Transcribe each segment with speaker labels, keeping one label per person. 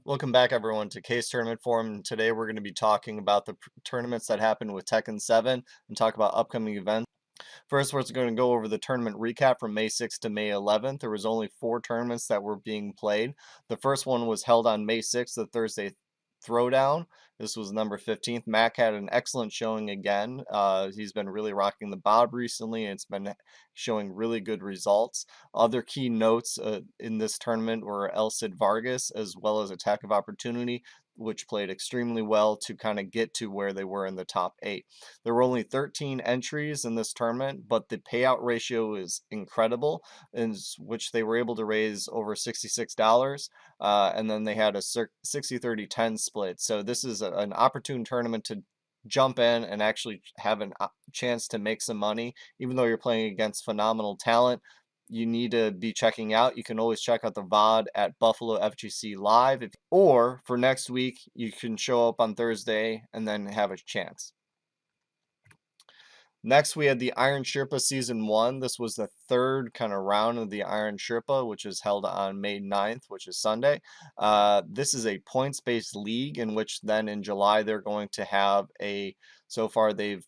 Speaker 1: Welcome back, everyone, to Case Tournament Forum. Today, we're going to be talking about the tournaments that happened with Tekken 7 and talk about upcoming events. First, we're going to go over the tournament recap from May 6th to May 11th. There was only 4 tournaments that were being played. The first one was held on May 6th, the Thursday Throwdown. This was number 15th. Mac had an excellent showing again. He's been really rocking the bob recently, and it's been showing really good results. Other key notes in this tournament were El Cid Vargas as well as Attack of Opportunity, which played extremely well to kind of get to where they were in the top 8. There were only 13 entries in this tournament, but the payout ratio is incredible, in which they were able to raise over $66. And then they had a 60-30-10 split. So this is an opportune tournament to jump in and actually have a chance to make some money. Even though you're playing against phenomenal talent, you need to be checking out. You can always check out the VOD at Buffalo FGC Live, or for next week, you can show up on Thursday and then have a chance. Next, we had the Iron Sherpa Season 1. This was the third kind of round of the Iron Sherpa, which is held on May 9th, which is Sunday. This is a points-based league in which then in July they're going to have so far they've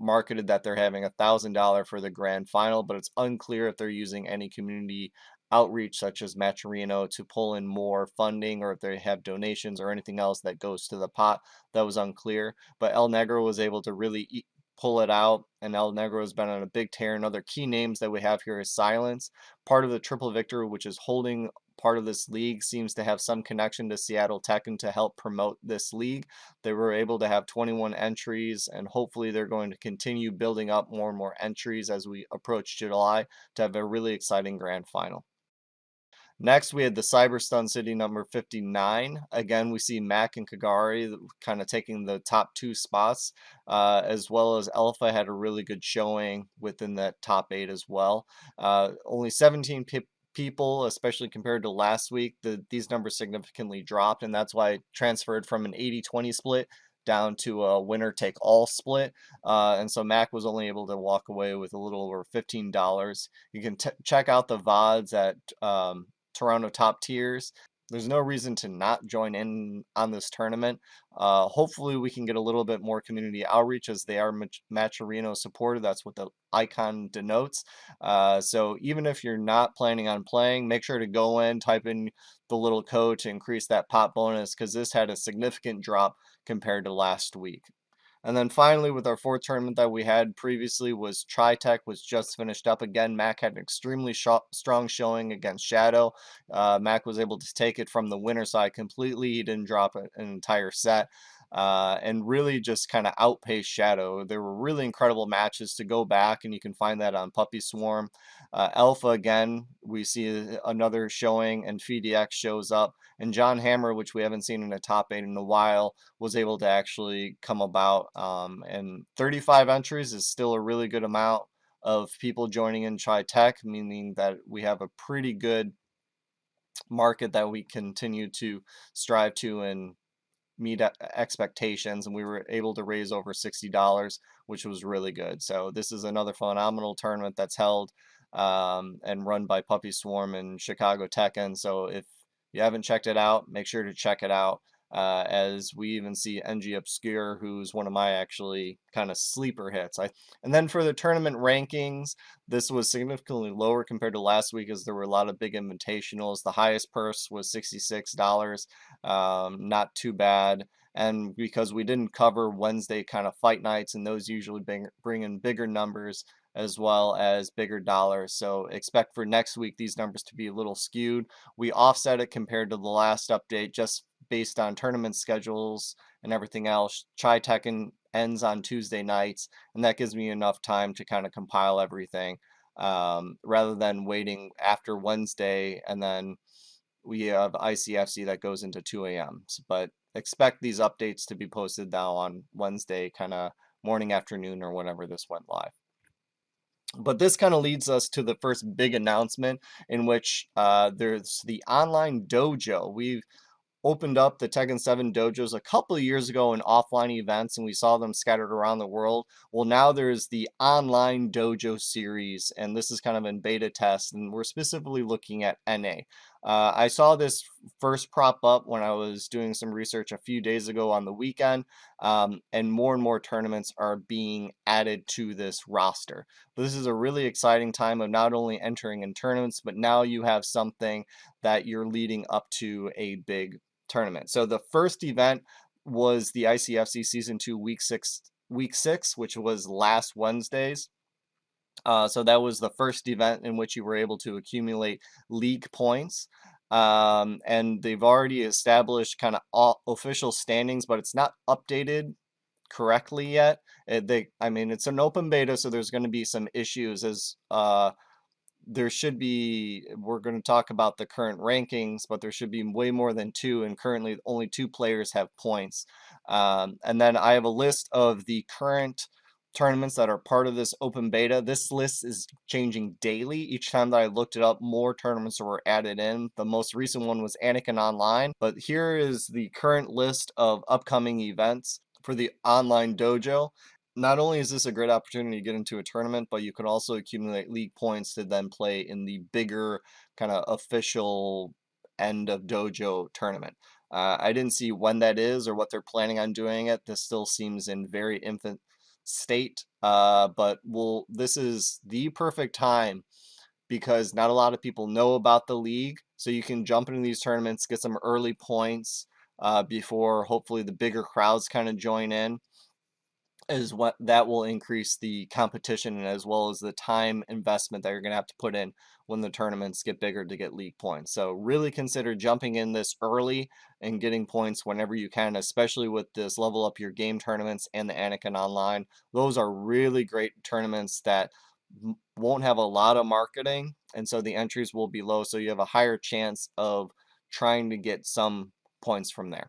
Speaker 1: marketed that they're having $1,000 for the grand final, but it's unclear if they're using any community outreach such as Matcherino to pull in more funding, or if they have donations or anything else that goes to the pot. That was unclear, but El Negro was able to really pull it out, and El Negro has been on a big tear. And other key names that we have here is Silence, part of the Triple Victor, which is holding part of this league, seems to have some connection to Seattle Tekken to help promote this league. They were able to have 21 entries, and hopefully they're going to continue building up more and more entries as we approach July to have a really exciting grand final. Next, we had the Cyberstun City number 59. Again, we see Mac and Kagari kind of taking the top 2 spots, as well as Alpha had a really good showing within that top 8 as well. Only 17 people, especially compared to last week, these numbers significantly dropped, and that's why it transferred from an 80-20 split down to a winner-take-all split. And so Mac was only able to walk away with a little over $15. You can check out the VODs at Toronto Top Tiers. There's no reason to not join in on this tournament. Hopefully we can get a little bit more community outreach, as they are Matcherino supported. That's what the icon denotes. So even if you're not planning on playing, make sure to go in, type in the little code to increase that pot bonus, because this had a significant drop compared to last week. And then finally, with our 4th tournament that we had previously, was ChiTek, was just finished up again. Mac had an extremely strong showing against Shadow. Mac was able to take it from the winner side completely. He didn't drop an entire set. And really just kind of outpace Shadow. There were really incredible matches to go back, and you can find that on Puppy Swarm. Alpha, again, we see another showing, and FDX shows up. And John Hammer, which we haven't seen in the top 8 in a while, was able to actually come about. And 35 entries is still a really good amount of people joining in ChiTek, meaning that we have a pretty good market that we continue to strive to and meet expectations, and we were able to raise over $60, which was really good. So this is another phenomenal tournament that's held and run by Puppy Swarm and Chicago Tekken. So if you haven't checked it out, make sure to check it out. As we even see NG Obscure, who's one of my actually kind of sleeper hits. And then for the tournament rankings, this was significantly lower compared to last week, as there were a lot of big invitationals. The highest purse was $66, not too bad. And because we didn't cover Wednesday kind of fight nights, and those usually bring in bigger numbers as well as bigger dollars. So expect for next week these numbers to be a little skewed. We offset it compared to the last update just based on tournament schedules and everything else. ChiTek ends on Tuesday nights, and that gives me enough time to kind of compile everything, rather than waiting after Wednesday and then we have ICFC that goes into 2 a.m. But expect these updates to be posted now on Wednesday, kind of morning, afternoon, or whenever this went live. But this kind of leads us to the first big announcement, in which there's the online dojo. We've opened up the Tekken 7 dojos a couple of years ago in offline events, and we saw them scattered around the world. Well, now there's the online dojo series, and this is kind of in beta test, and we're specifically looking at NA. I saw this first prop up when I was doing some research a few days ago on the weekend, and more tournaments are being added to this roster. But this is a really exciting time of not only entering in tournaments, but now you have something that you're leading up to a big tournament. So the first event was the ICFC Season 2 week 6, which was last Wednesdays. So that was the first event in which you were able to accumulate league points. And they've already established kind of official standings, but it's not updated correctly yet. I mean, it's an open beta, so there's going to be some issues as there should be, we're going to talk about the current rankings, but there should be way more than two, and currently only two players have points. And then I have a list of the current tournaments that are part of this open beta. This list is changing daily. Each time that I looked it up, more tournaments were added in. The most recent one was Anakin Online, but here is the current list of upcoming events for the online dojo. Not only is this a great opportunity to get into a tournament, but you can also accumulate league points to then play in the bigger kind of official end of dojo tournament. I didn't see when that is or what they're planning on doing it. This still seems in very infant state, but this is the perfect time because not a lot of people know about the league, so you can jump into these tournaments, get some early points before hopefully the bigger crowds kind of join in, is what that will increase the competition and as well as the time investment that you're going to have to put in when the tournaments get bigger to get league points. So really consider jumping in this early and getting points whenever you can, especially with this level up your game tournaments and the Anakin Online. Those are really great tournaments that won't have a lot of marketing, and so the entries will be low, so you have a higher chance of trying to get some points from there.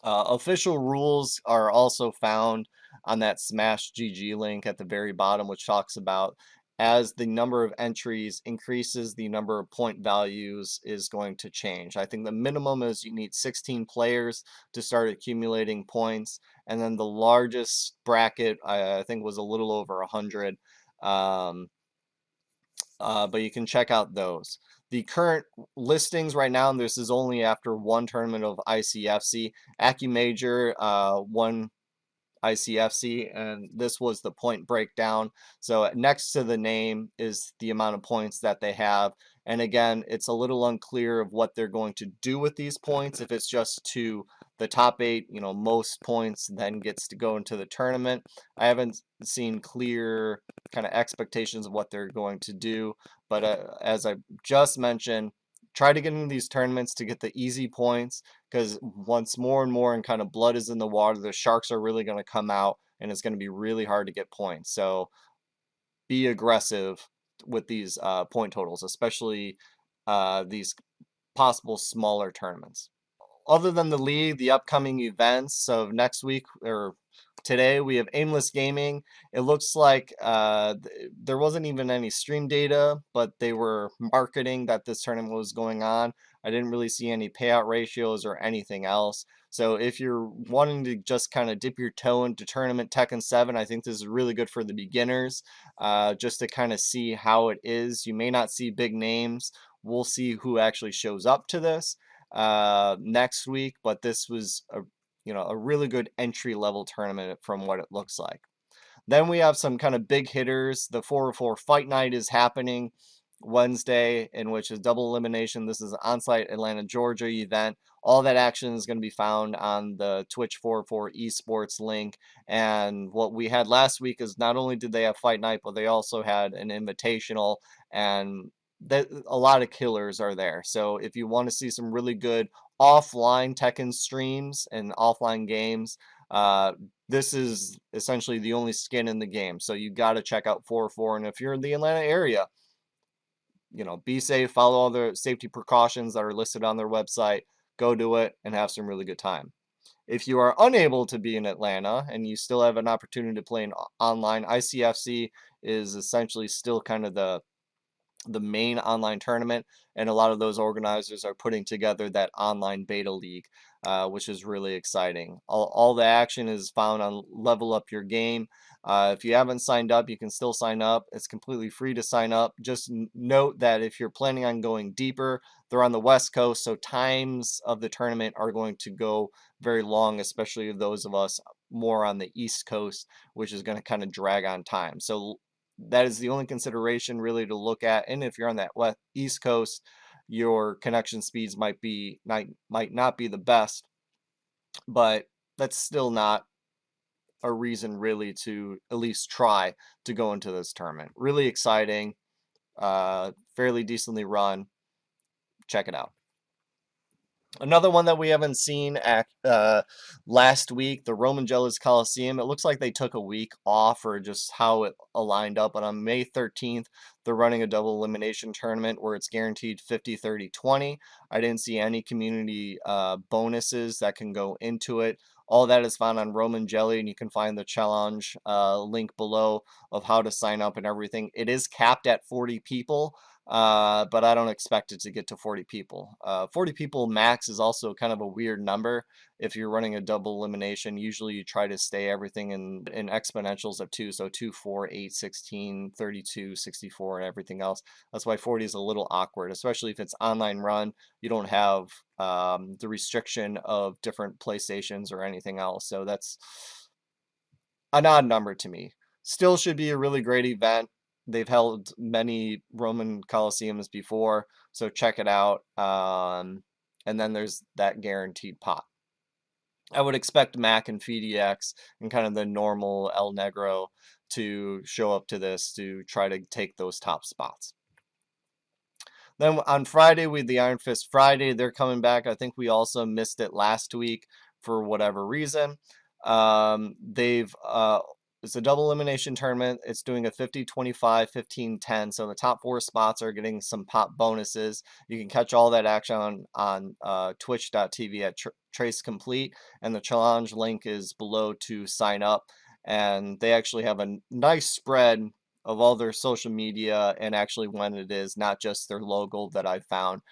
Speaker 1: Official rules are also found on that Smash GG link at the very bottom, which talks about as the number of entries increases, the number of point values is going to change. I think the minimum is you need 16 players to start accumulating points, and then the largest bracket I think was a little over 100. Um, but you can check out those. The current listings right now, and this is only after one tournament of ICFC. AccuMajor won ICFC, and this was the point breakdown. So next to the name is the amount of points that they have. And again, it's a little unclear of what they're going to do with these points. If it's just to the top 8, most points then gets to go into the tournament. I haven't seen clear kind of expectations of what they're going to do. But as I just mentioned, try to get into these tournaments to get the easy points, because once more and more and kind of blood is in the water, the sharks are really going to come out and it's going to be really hard to get points. So be aggressive with these point totals, especially these possible smaller tournaments. Other than the league, the upcoming events of next week or today, we have Aimless Gaming. It looks like there wasn't even any stream data, but they were marketing that this tournament was going on. I didn't really see any payout ratios or anything else. So if you're wanting to just kind of dip your toe into tournament Tekken 7, I think this is really good for the beginners, just to kind of see how it is. You may not see big names. We'll see who actually shows up to this next week, but this was a really good entry level tournament from what it looks like. Then we have some kind of big hitters. The 404 Fight Night is happening Wednesday, in which is double elimination. This is an on-site Atlanta, Georgia event. All that action is going to be found on the Twitch 404 eSports link. And what we had last week is not only did they have Fight Night, but they also had an invitational, and a lot of killers are there. So if you want to see some really good offline Tekken streams and offline games, this is essentially the only skin in the game. So you got to check out 404. And if you're in the Atlanta area, be safe, follow all the safety precautions that are listed on their website, go do it, and have some really good time. If you are unable to be in Atlanta and you still have an opportunity to play online, ICFC is essentially still kind of the the main online tournament, and a lot of those organizers are putting together that online beta league, which is really exciting. All the action is found on Level Up Your Game. If you haven't signed up, you can still sign up. It's completely free to sign up. Just note that if you're planning on going deeper, they're on the West Coast, so times of the tournament are going to go very long, especially those of us more on the East Coast, which is going to kind of drag on time. So that is the only consideration really to look at. And if you're on that East Coast, your connection speeds might not be the best, but that's still not a reason really to at least try to go into this tournament. Really exciting, fairly decently run. Check it out. Another one that we haven't seen at last week, the Romanjelly's Colosseum. It looks like they took a week off or just how it aligned up. But on May 13th, they're running a double elimination tournament where it's guaranteed 50, 30, 20. I didn't see any community bonuses that can go into it. All that is found on Romanjelly, and you can find the challenge link below of how to sign up and everything. It is capped at 40 people. But I don't expect it to get to 40 people. 40 people max is also kind of a weird number. If you're running a double elimination, usually you try to stay everything in exponentials of 2, so 2, 4, 8, 16, 32, 64, and everything else. That's why 40 is a little awkward, especially if it's online run. You don't have the restriction of different PlayStations or anything else, so that's an odd number to me. Still should be a really great event. They've held many Roman Colosseums before, so check it out. And then there's that guaranteed pot. I would expect Mac and FDX and kind of the normal El Negro to show up to this to try to take those top spots. Then on Friday, we had the Iron Fist Friday. They're coming back. I think we also missed it last week for whatever reason. It's a double elimination tournament. It's doing a 50, 25, 15, 10. So the top 4 spots are getting some pop bonuses. You can catch all that action on twitch.tv at Trace Complete. And the challenge link is below to sign up. And they actually have a nice spread of all their social media and actually when it is, not just their logo that I found.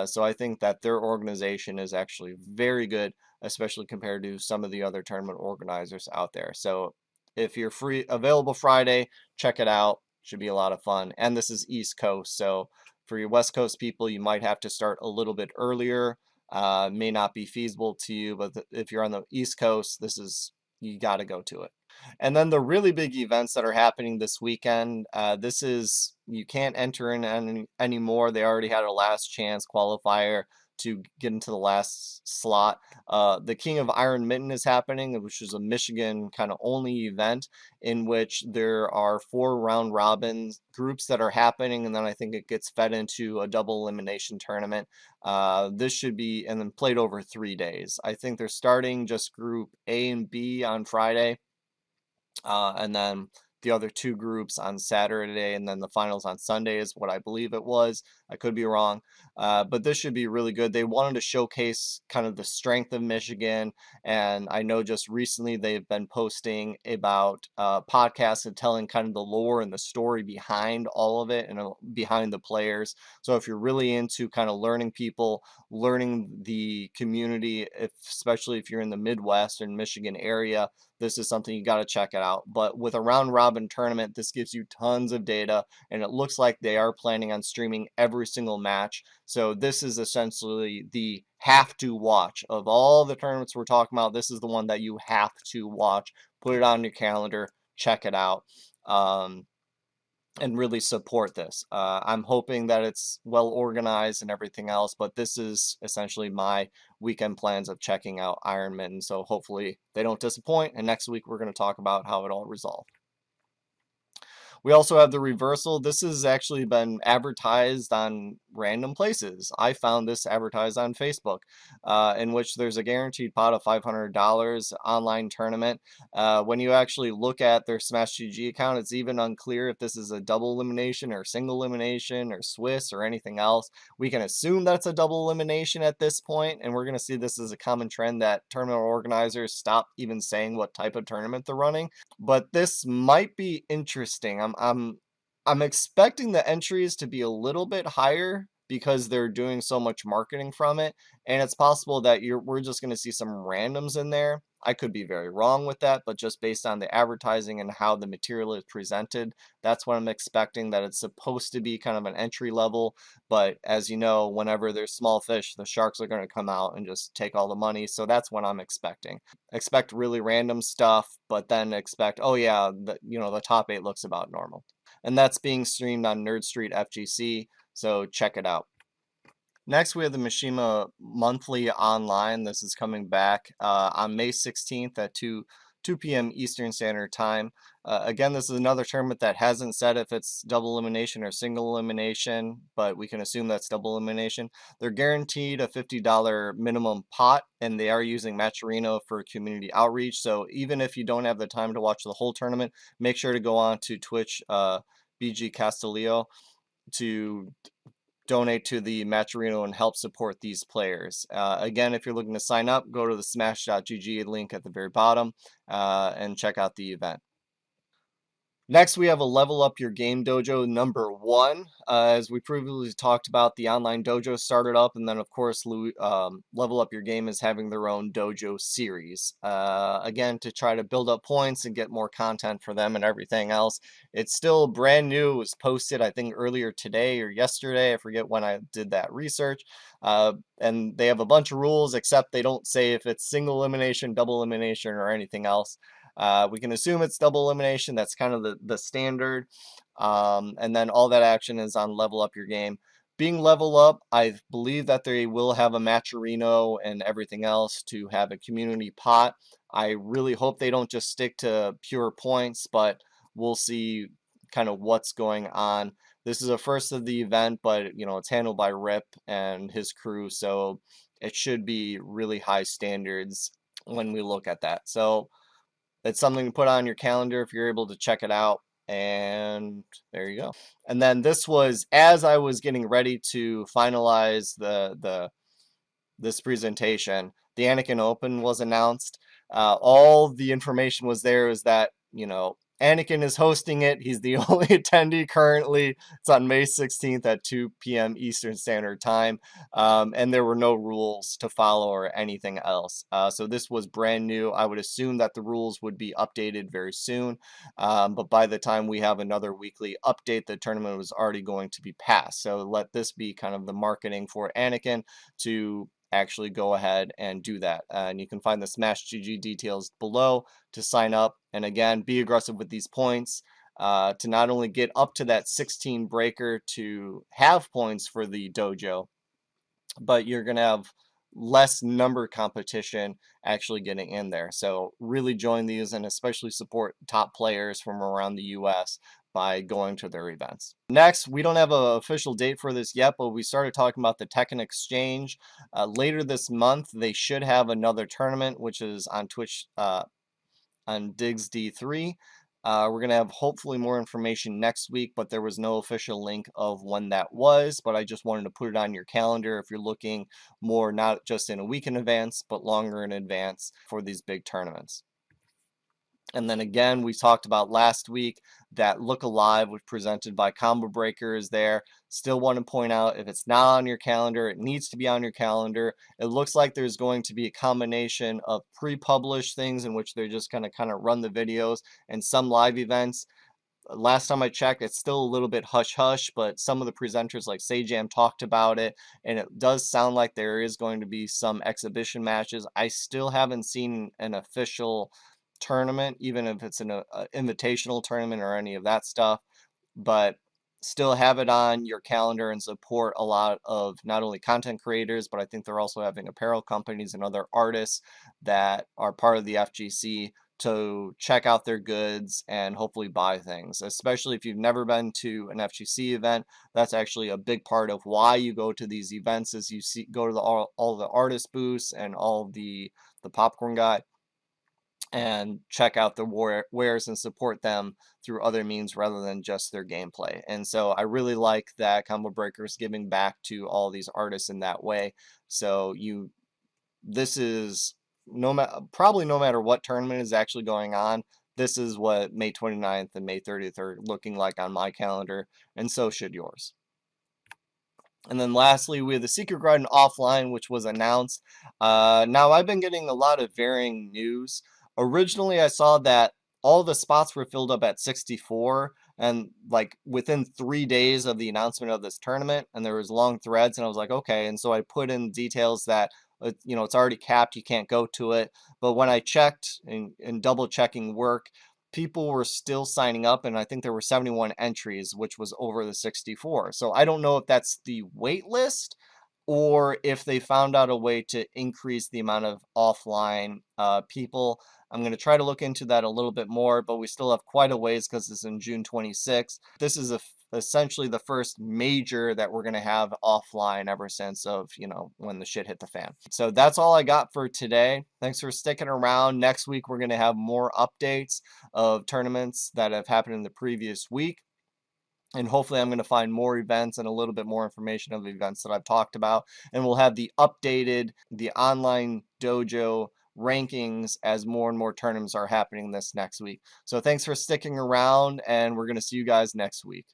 Speaker 1: So I think that their organization is actually very good, especially compared to some of the other tournament organizers out there. So if you're available Friday, check it out. Should be a lot of fun. And this is East Coast, so for your West Coast people, you might have to start a little bit earlier. May not be feasible to you, but if you're on the East Coast, you got to go to it. And then the really big events that are happening this weekend, you can't enter in any anymore. They already had a last chance qualifier to get into the last slot. The King of Iron Mitten is happening, which is a Michigan kind of only event in which there are 4 round robin groups that are happening, and then I think it gets fed into a double elimination tournament. This should be, and then played over 3 days. I think they're starting just group A and B on Friday, and then the other 2 groups on Saturday, and then the finals on Sunday is what I believe it was. I could be wrong, but this should be really good. They wanted to showcase kind of the strength of Michigan, and I know just recently they've been posting about podcasts and telling kind of the lore and the story behind all of it and behind the players. So if you're really into kind of learning people, learning the community, especially if you're in the Midwest and Michigan area, this is something you got to check it out. But with a round robin tournament, this gives you tons of data, and it looks like they are planning on streaming every single match. So this is essentially the have to watch of all the tournaments we're talking about. This is the one that you have to watch. Put it on your calendar, check it out. And really support this. I'm hoping that it's well organized and everything else, but this is essentially my weekend plans of checking out Iron Mitten, so hopefully they don't disappoint, and next week we're going to talk about how it all resolved. We also have the reversal. This has actually been advertised on random places. I found this advertised on Facebook, in which there's a guaranteed pot of $500 online tournament. When you actually look at their Smash GG account, it's even unclear if this is a double elimination or single elimination or Swiss or anything else. We can assume that's a double elimination at this point, and we're going to see this as a common trend that tournament organizers stop even saying what type of tournament they're running. But this might be interesting. I'm expecting the entries to be a little bit higher because they're doing so much marketing from it, and it's possible that we're just going to see some randoms in there. I could be very wrong with that, but just based on the advertising and how the material is presented, that's what I'm expecting, that it's supposed to be kind of an entry level. But as you know, whenever there's small fish, the sharks are going to come out and just take all the money. So that's what I'm expecting. Expect really random stuff, but then expect, oh yeah, the top 8 looks about normal. And that's being streamed on Nerd Street FGC, so check it out. Next, we have the Mishima Monthly Online. This is coming back on May 16th at 2 p.m. Eastern Standard Time. Again, this is another tournament that hasn't said if it's double elimination or single elimination, but we can assume that's double elimination. They're guaranteed a $50 minimum pot, and they are using Matcherino for community outreach. So even if you don't have the time to watch the whole tournament, make sure to go on to Twitch BG Castillo to donate to the Matcherino and help support these players. Again, if you're looking to sign up, go to the smash.gg link at the very bottom and check out the event. Next, we have a Level Up Your Game Dojo number 1. As we previously talked about, the online dojo started up, and then of course Level Up Your Game is having their own dojo series. Again, to try to build up points and get more content for them and everything else. It's still brand new. It was posted, I think, earlier today or yesterday. I forget when I did that research. And they have a bunch of rules, except they don't say if it's single elimination, double elimination, or anything else. We can assume it's double elimination. That's kind of the standard. And then all that action is on Level Up Your Game. Being Level Up, I believe that they will have a Matcherino and everything else to have a community pot. I really hope they don't just stick to pure points, but we'll see kind of what's going on. This is a first of the event, but it's handled by Rip and his crew, so it should be really high standards when we look at that. So it's something to put on your calendar if you're able to check it out. And there you go. And then this was as I was getting ready to finalize this presentation, the Anakin Open was announced. All the information was there is that, Anakin is hosting it. He's the only attendee currently. It's on May 16th at 2 p.m. Eastern Standard Time. And there were no rules to follow or anything else. So this was brand new. I would assume that the rules would be updated very soon. But by the time we have another weekly update, the tournament was already going to be passed. So let this be kind of the marketing for Anakin to actually go ahead and do that. And you can find the Smash GG details below to sign up. And again, be aggressive with these points to not only get up to that 16 breaker to have points for the dojo, but you're going to have less number competition actually getting in there. So really join these and especially support top players from around the US by going to their events. Next, we don't have an official date for this yet, but we started talking about the Tekken Exchange. Later this month, they should have another tournament, which is on Twitch on Diggs D3. We're going to have hopefully more information next week, but there was no official link of when that was. But I just wanted to put it on your calendar if you're looking more not just in a week in advance, but longer in advance for these big tournaments. And then again, we talked about last week that Look Alive was presented by Combo Breaker is there. Still want to point out, if it's not on your calendar, it needs to be on your calendar. It looks like there's going to be a combination of pre-published things in which they're just going to kind of run the videos and some live events. Last time I checked, it's still a little bit hush-hush, but some of the presenters like Sajam talked about it, and it does sound like there is going to be some exhibition matches. I still haven't seen an official tournament, even if it's an invitational tournament or any of that stuff, but still have it on your calendar and support a lot of not only content creators, but I think they're also having apparel companies and other artists that are part of the FGC to check out their goods and hopefully buy things. Especially if you've never been to an FGC event, that's actually a big part of why you go to these events is you go to all the artist booths and all the popcorn guy and check out the wares and support them through other means rather than just their gameplay. And so I really like that Combo Breaker's giving back to all these artists in that way. So this is probably no matter what tournament is actually going on, this is what May 29th and May 30th are looking like on my calendar, and so should yours. And then lastly, we have the Secret Garden offline, which was announced. Now, I've been getting a lot of varying news. Originally, I saw that all the spots were filled up at 64, and like within 3 days of the announcement of this tournament, and there was long threads, and I was like, okay. And so I put in details that it's already capped, you can't go to it. But when I checked and double checking work, people were still signing up, and I think there were 71 entries, which was over the 64. So I don't know if that's the wait list or if they found out a way to increase the amount of offline people. I'm going to try to look into that a little bit more, but we still have quite a ways because it's in June 26th. This is essentially the first major that we're going to have offline ever since of, when the shit hit the fan. So that's all I got for today. Thanks for sticking around. Next week, we're going to have more updates of tournaments that have happened in the previous week. And hopefully I'm going to find more events and a little bit more information of the events that I've talked about. And we'll have the online dojo rankings as more and more tournaments are happening this next week. So thanks for sticking around, and we're going to see you guys next week.